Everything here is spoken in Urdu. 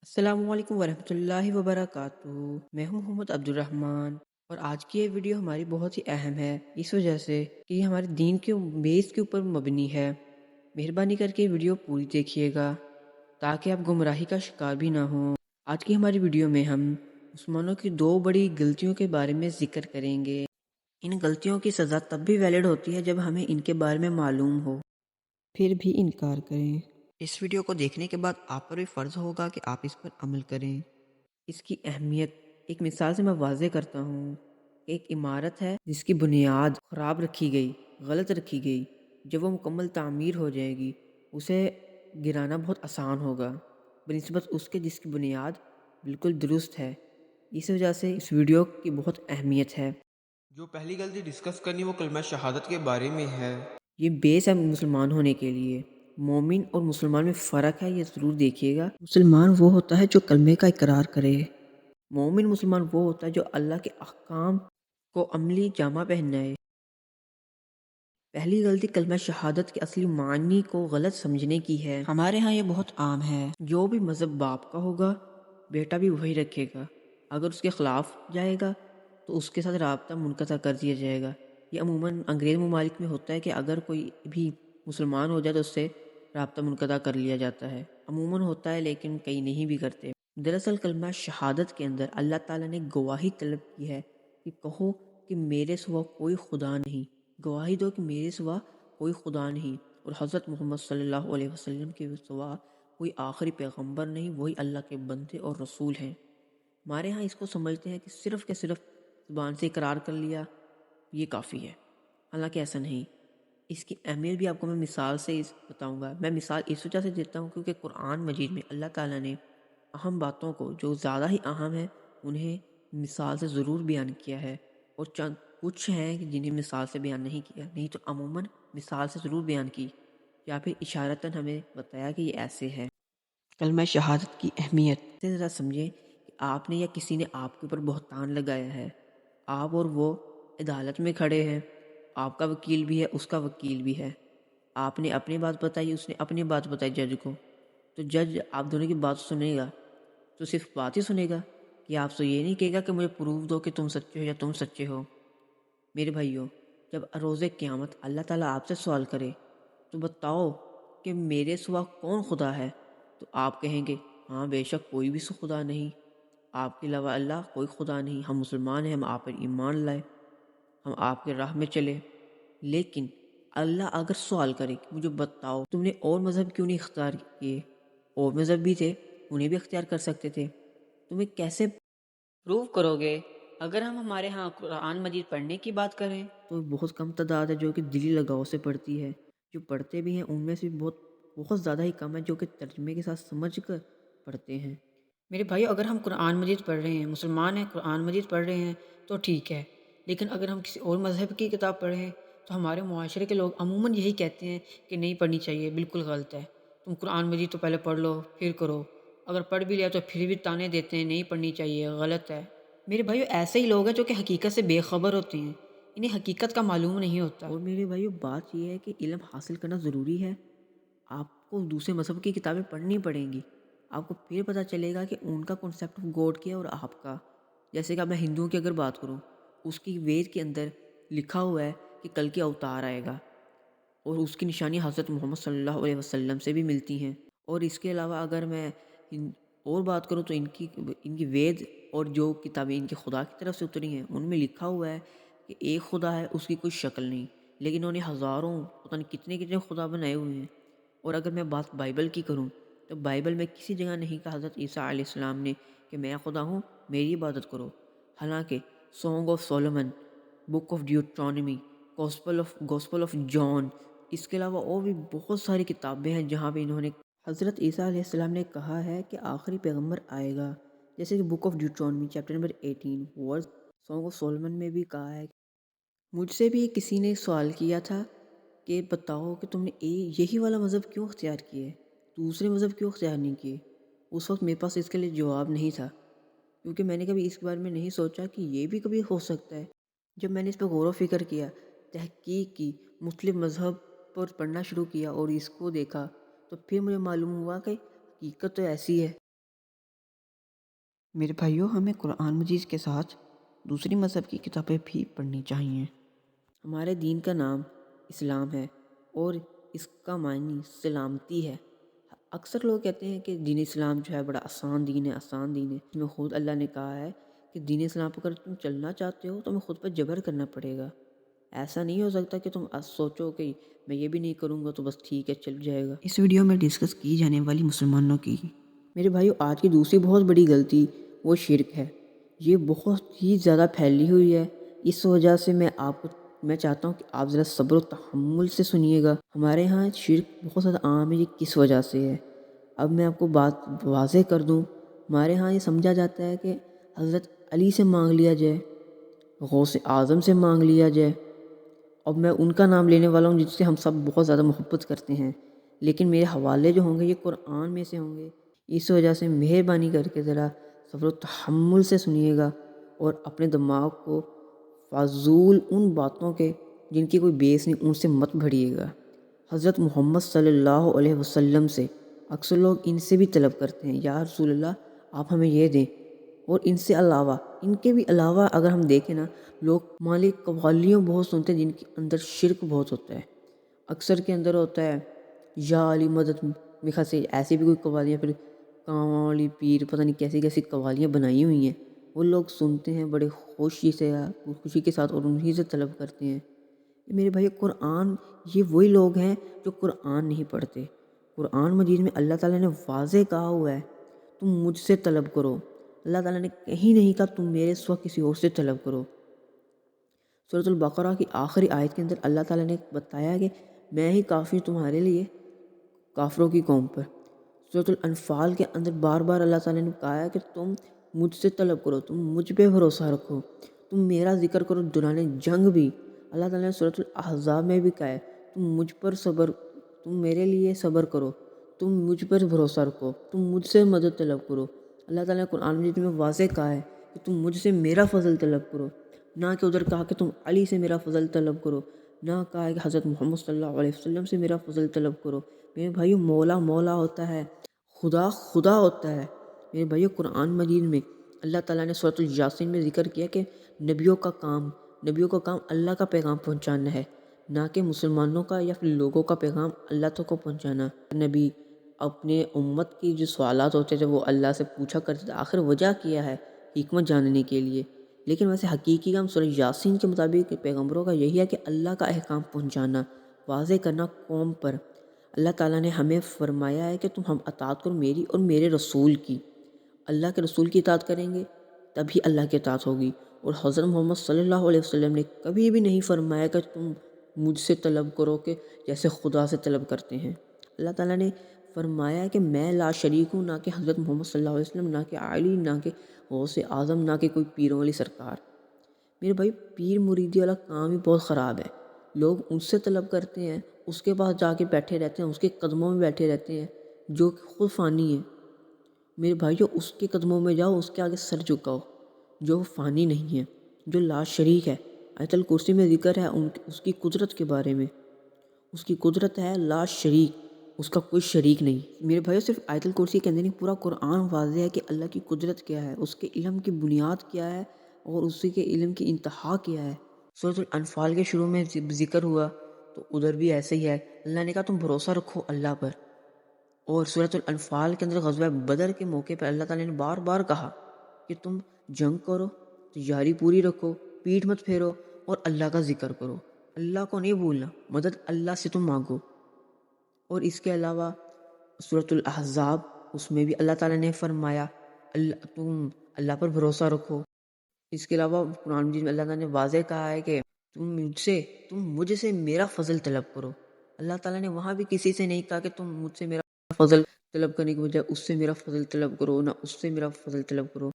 السلام علیکم ورحمۃ اللہ وبرکاتہ۔ میں ہوں محمد عبد الرحمن اور آج کی یہ ویڈیو ہماری بہت ہی اہم ہے، اس وجہ سے کہ یہ ہمارے دین کے بیس کے اوپر مبنی ہے۔ مہربانی کر کے ویڈیو پوری دیکھیے گا تاکہ آپ گمراہی کا شکار بھی نہ ہوں۔ آج کی ہماری ویڈیو میں ہم مسلمانوں کی دو بڑی غلطیوں کے بارے میں ذکر کریں گے۔ ان غلطیوں کی سزا تب بھی ویلڈ ہوتی ہے جب ہمیں ان کے بارے میں معلوم ہو، پھر بھی انکار کریں۔ اس ویڈیو کو دیکھنے کے بعد آپ پر بھی فرض ہوگا کہ آپ اس پر عمل کریں۔ اس کی اہمیت ایک مثال سے میں واضح کرتا ہوں۔ ایک عمارت ہے جس کی بنیاد خراب رکھی گئی، غلط رکھی گئی۔ جب وہ مکمل تعمیر ہو جائے گی اسے گرانا بہت آسان ہوگا بنسبت اس کے جس کی بنیاد بالکل درست ہے۔ اس وجہ سے اس ویڈیو کی بہت اہمیت ہے۔ جو پہلی غلطی ڈسکس کرنی وہ کلمہ شہادت کے بارے میں ہے۔ یہ بیس ہے مسلمان ہونے کے لیے۔ مومن اور مسلمان میں فرق ہے، یہ ضرور دیکھیے گا۔ مسلمان وہ ہوتا ہے جو کلمے کا اقرار کرے۔ مومن مسلمان وہ ہوتا ہے جو اللہ کے احکام کو عملی جامہ پہنائے۔ پہلی غلطی کلمہ شہادت کے اصلی معنی کو غلط سمجھنے کی ہے۔ ہمارے ہاں یہ بہت عام ہے، جو بھی مذہب باپ کا ہوگا بیٹا بھی وہی رکھے گا، اگر اس کے خلاف جائے گا تو اس کے ساتھ رابطہ منقطع کر دیا جائے گا۔ یہ عموماً انگریز ممالک میں ہوتا ہے کہ اگر کوئی بھی مسلمان ہو جائے تو اس سے رابطہ منقطع کر لیا جاتا ہے۔ عموماً ہوتا ہے لیکن کئی نہیں بھی کرتے۔ دراصل کلمہ شہادت کے اندر اللہ تعالیٰ نے گواہی طلب کی ہے کہ کہو کہ میرے سوا کوئی خدا نہیں، گواہی دو کہ میرے سوا کوئی خدا نہیں، اور حضرت محمد صلی اللہ علیہ وسلم کے سوا کوئی آخری پیغمبر نہیں، وہی اللہ کے بندے اور رسول ہیں۔ ہمارے ہاں اس کو سمجھتے ہیں کہ صرف زبان سے اقرار کر لیا یہ کافی ہے، حالانکہ ایسا نہیں۔ اس کی اہمیت بھی آپ کو میں مثال سے بتاؤں گا۔ میں مثال اس وجہ سے دیتا ہوں کیونکہ قرآن مجید میں اللہ تعالیٰ نے اہم باتوں کو جو زیادہ ہی اہم ہے انہیں مثال سے ضرور بیان کیا ہے، اور چند کچھ ہیں کہ جنہیں مثال سے بیان نہیں کیا، نہیں تو عموماً مثال سے ضرور بیان کی یا پھر اشارتاً ہمیں بتایا کہ یہ ایسے ہے۔ کلمہ شہادت کی اہمیت سے ذرا سمجھیں کہ آپ نے یا کسی نے آپ کے اوپر بہتان لگایا ہے، آپ اور وہ عدالت میں کھڑے ہیں، آپ کا وکیل بھی ہے اس کا وکیل بھی ہے، آپ نے اپنی بات بتائی اس نے اپنی بات بتائی جج کو، تو جج آپ دونوں کی بات سنے گا تو صرف بات ہی سنے گا کہ آپ سے یہ نہیں کہے گا کہ مجھے پروف دو کہ تم سچے ہو یا تم سچے ہو۔ میرے بھائیوں، جب روز قیامت اللہ تعالیٰ آپ سے سوال کرے تو بتاؤ کہ میرے سوا کون خدا ہے، تو آپ کہیں گے ہاں بے شک کوئی بھی خدا نہیں، آپ کے علاوہ اللہ کوئی خدا نہیں، ہم مسلمان ہیں، ہم آپ پر ایمان لائے، ہم آپ کے راہ میں چلے۔ لیکن اللہ اگر سوال کرے کہ مجھے بتاؤ تم نے اور مذہب کیوں نہیں اختیار کیے، اور مذہب بھی تھے انہیں بھی اختیار کر سکتے تھے، تمہیں کیسے پروو کرو گے؟ اگر ہم ہمارے ہاں قرآن مجید پڑھنے کی بات کریں تو بہت کم تعداد ہے جو کہ دلی لگاؤ سے پڑھتی ہے، جو پڑھتے بھی ہیں ان میں سے بہت زیادہ ہی کم ہے جو کہ ترجمے کے ساتھ سمجھ کر پڑھتے ہیں۔ میرے بھائی، اگر ہم قرآن مجید پڑھ رہے ہیں، مسلمان ہیں، قرآن مجید پڑھ رہے ہیں تو ٹھیک ہے، لیکن اگر ہم کسی اور مذہب کی کتاب پڑھ رہے ہیں تو ہمارے معاشرے کے لوگ عموماً یہی کہتے ہیں کہ نہیں پڑھنی چاہیے، بالکل غلط ہے، تم قرآن مجید تو پہلے پڑھ لو پھر کرو، اگر پڑھ بھی لیا تو پھر بھی تانے دیتے ہیں نہیں پڑھنی چاہیے، غلط ہے۔ میرے بھائیو، ایسے ہی لوگ ہیں جو کہ حقیقت سے بے خبر ہوتے ہیں، انہیں حقیقت کا معلوم نہیں ہوتا۔ اور میرے بھائیو، بات یہ ہے کہ علم حاصل کرنا ضروری ہے، آپ کو دوسرے مذہب کی کتابیں پڑھنی پڑیں گی، آپ کو پھر پتہ چلے گا کہ ان کا کنسیپٹ آف گوڈ کیا اور آپ کا۔ جیسے کہ میں ہندوؤں کی اگر بات کروں، اس کی وید کے اندر لکھا ہوا ہے کہ کل کے اوتار آئے گا، اور اس کی نشانی حضرت محمد صلی اللہ علیہ وسلم سے بھی ملتی ہیں۔ اور اس کے علاوہ اگر میں اور بات کروں تو ان کی وید اور جو کتابیں ان کے خدا کی طرف سے اتری ہیں ان میں لکھا ہوا ہے کہ ایک خدا ہے، اس کی کوئی شکل نہیں، لیکن انہوں نے ہزاروں پتہ نہیں کتنے خدا بنائے ہوئے ہیں۔ اور اگر میں بات بائبل کی کروں تو بائبل میں کسی جگہ نہیں کہا حضرت عیسیٰ علیہ السلام نے کہ میں خدا ہوں میری عبادت کرو، حالانکہ song of Solomon, book of Deuteronomy, gospel of John, اس کے علاوہ اور بھی بہت ساری کتابیں ہیں جہاں پہ انہوں نے حضرت عیسیٰ علیہ السلام نے کہا ہے کہ آخری پیغمبر آئے گا، جیسے کہ book of Deuteronomy chapter number 18 verse, song of Solomon میں بھی کہا ہے۔ مجھ سے بھی کسی نے سوال کیا تھا کہ بتاؤ کہ تم نے یہی والا مذہب کیوں اختیار کیے، دوسرے مذہب کیوں اختیار نہیں کیے؟ اس وقت میرے پاس اس کے لیے جواب نہیں تھا، کیونکہ میں نے کبھی اس کے بارے میں نہیں سوچا کہ یہ بھی کبھی ہو سکتا ہے۔ جب میں نے اس پہ غور و فکر کیا، تحقیق کی، مختلف مذہب پر پڑھنا شروع کیا اور اس کو دیکھا، تو پھر مجھے معلوم ہوا کہ حقیقت تو ایسی ہے میرے بھائیوں، ہمیں قرآن مجید کے ساتھ دوسری مذہب کی کتابیں بھی پڑھنی چاہیے۔ ہمارے دین کا نام اسلام ہے اور اس کا معنی سلامتی ہے۔ اکثر لوگ کہتے ہیں کہ دین اسلام جو ہے بڑا آسان دین ہے، آسان دین ہے۔ اس میں خود اللہ نے کہا ہے کہ دین اسلام پر اگر تم چلنا چاہتے ہو تو ہمیں خود پر جبر کرنا پڑے گا۔ ایسا نہیں ہو سکتا کہ تم سوچو کہ میں یہ بھی نہیں کروں گا تو بس ٹھیک ہے چل جائے گا۔ اس ویڈیو میں ڈسکس کی جانے والی مسلمانوں کی میرے بھائیو آج کی دوسری بہت بڑی غلطی وہ شرک ہے۔ یہ بہت ہی زیادہ پھیلی ہوئی ہے۔ اس وجہ سے میں چاہتا ہوں کہ آپ ذرا صبر و تحمل سے سنیے گا۔ ہمارے ہاں شرک بہت زیادہ عام ہے۔ یہ کس وجہ سے ہے اب میں آپ کو بات واضح کر دوں۔ ہمارے ہاں یہ سمجھا جاتا ہے کہ حضرت علی سے مانگ لیا جائے، غوث اعظم سے مانگ لیا جائے، اور میں ان کا نام لینے والا ہوں جس سے ہم سب بہت زیادہ محبت کرتے ہیں، لیکن میرے حوالے جو ہوں گے یہ قرآن میں سے ہوں گے۔ اس وجہ سے مہربانی کر کے ذرا صبر و تحمل سے سنیے گا اور اپنے دماغ کو فضول ان باتوں کے جن کی کوئی بیس نہیں ان سے مت بھریے گا۔ حضرت محمد صلی اللہ علیہ وسلم سے اکثر لوگ ان سے بھی طلب کرتے ہیں، یا رسول اللہ آپ ہمیں یہ دیں، اور ان سے علاوہ ان کے بھی علاوہ اگر ہم دیکھیں نا، لوگ مالک قوالیوں بہت سنتے ہیں جن کے اندر شرک بہت ہوتا ہے۔ اکثر کے اندر ہوتا ہے یا علی مدد، میرے خیال سے ایسی بھی کوئی قوالیاں، پھر کانواں والی پیر، پتہ نہیں کیسی کیسی قوالیاں بنائی ہوئی ہیں، وہ لوگ سنتے ہیں بڑے خوشی کے ساتھ اور انہی سے طلب کرتے ہیں۔ میرے بھائی قرآن، یہ وہی لوگ ہیں جو قرآن نہیں پڑھتے۔ قرآن مجید میں اللہ تعالیٰ نے واضح کہا ہوا ہے تم مجھ سے طلب کرو۔ اللہ تعالیٰ نے کہیں نہیں کہا تم میرے سوا کسی اور سے طلب کرو۔ سورۃ البقرہ کی آخری آیت کے اندر اللہ تعالیٰ نے بتایا کہ میں ہی کافی تمہارے لیے کافروں کی قوم پر۔ سورۃ الانفال کے اندر بار بار اللہ تعالیٰ نے کہا ہے کہ تم مجھ سے طلب کرو، تم مجھ پہ بھروسہ رکھو، تم میرا ذکر کرو دوران جنگ بھی۔ اللہ تعالیٰ نے سورۃ الاحزاب میں بھی کہا ہے تم میرے لیے صبر کرو، تم مجھ پر بھروسہ رکھو، تم مجھ سے مدد طلب کرو۔ اللہ تعالیٰ نے قرآن مجید میں واضح کہا ہے کہ تم مجھ سے میرا فضل طلب کرو، نہ کہ ادھر کہا کہ تم علی سے میرا فضل طلب کرو، نہ کہا ہے کہ حضرت محمد صلی اللہ علیہ وسلم سے میرا فضل طلب کرو۔ میرے بھائیو مولا مولا ہوتا ہے، خدا خدا ہوتا ہے۔ میرے بھائیو قرآن مجید میں اللہ تعالیٰ نے سورۃ الیاسین میں ذکر کیا کہ نبیوں کا کام اللہ کا پیغام پہنچانا ہے، نہ کہ مسلمانوں کا یا پھر لوگوں کا پیغام اللہ تک کو پہنچانا۔ نبی اپنے امت کی جو سوالات ہوتے تھے وہ اللہ سے پوچھا کرتے تھے، آخر وجہ کیا ہے حکمت جاننے کے لیے، لیکن ویسے حقیقی کام سورۃ یاسین کے مطابق پیغمبروں کا یہی ہے کہ اللہ کا احکام پہنچانا، واضح کرنا قوم پر۔ اللہ تعالیٰ نے ہمیں فرمایا ہے کہ تم ہم اطاعت کرو میری اور میرے رسول کی۔ اللہ کے رسول کی اطاعت کریں گے تبھی اللہ کی اطاعت ہوگی۔ اور حضرت محمد صلی اللہ علیہ وسلم نے کبھی بھی نہیں فرمایا کہ تم مجھ سے طلب کرو کہ جیسے خدا سے طلب کرتے ہیں۔ اللہ تعالیٰ نے فرمایا ہے کہ میں لا شریک ہوں، نہ کہ حضرت محمد صلی اللہ علیہ وسلم، نہ کہ علی، نہ کہ غوث اعظم، نہ کہ کوئی پیروں والی سرکار۔ میرے بھائی پیر مریدی والا کام ہی بہت خراب ہے۔ لوگ ان سے طلب کرتے ہیں، اس کے پاس جا کے بیٹھے رہتے ہیں، اس کے قدموں میں بیٹھے رہتے ہیں جو خود فانی ہے۔ میرے بھائیو اس کے قدموں میں جاؤ، اس کے آگے سر جھکاؤ جو فانی نہیں ہے، جو لا شریک ہے۔ آیت الکرسی میں ذکر ہے اس کی قدرت کے بارے میں، اس کی قدرت ہے لا شریک، اس کا کوئی شریک نہیں۔ میرے بھائیو صرف آیت الکرسی کے اندر نہیں، پورا قرآن واضح ہے کہ اللہ کی قدرت کیا ہے، اس کے علم کی بنیاد کیا ہے اور اسی کے علم کی انتہا کیا ہے۔ سورۃ الانفال کے شروع میں ذکر ہوا تو ادھر بھی ایسے ہی ہے، اللہ نے کہا تم بھروسہ رکھو اللہ پر۔ اور سورۃ الانفال کے اندر غزوہ بدر کے موقع پر اللہ تعالیٰ نے بار بار کہا کہ تم جنگ کرو، تیاری پوری رکھو، پیٹھ مت پھیرو اور اللہ کا ذکر کرو، اللہ کو نہیں بھولنا، مدد اللہ سے تم مانگو۔ اور اس کے علاوہ سورۃ الاحزاب، اس میں بھی اللہ تعالیٰ نے فرمایا تم اللہ پر بھروسہ رکھو۔ اس کے علاوہ قرآن مجید میں اللہ تعالیٰ نے واضح کہا ہے کہ تم مجھ سے میرا فضل طلب کرو۔ اللہ تعالیٰ نے وہاں بھی کسی سے نہیں کہا کہ تم مجھ سے میرا فضل طلب کرنے کے بجائے اس سے میرا فضل طلب کرو، نہ اس سے میرا فضل طلب کرو۔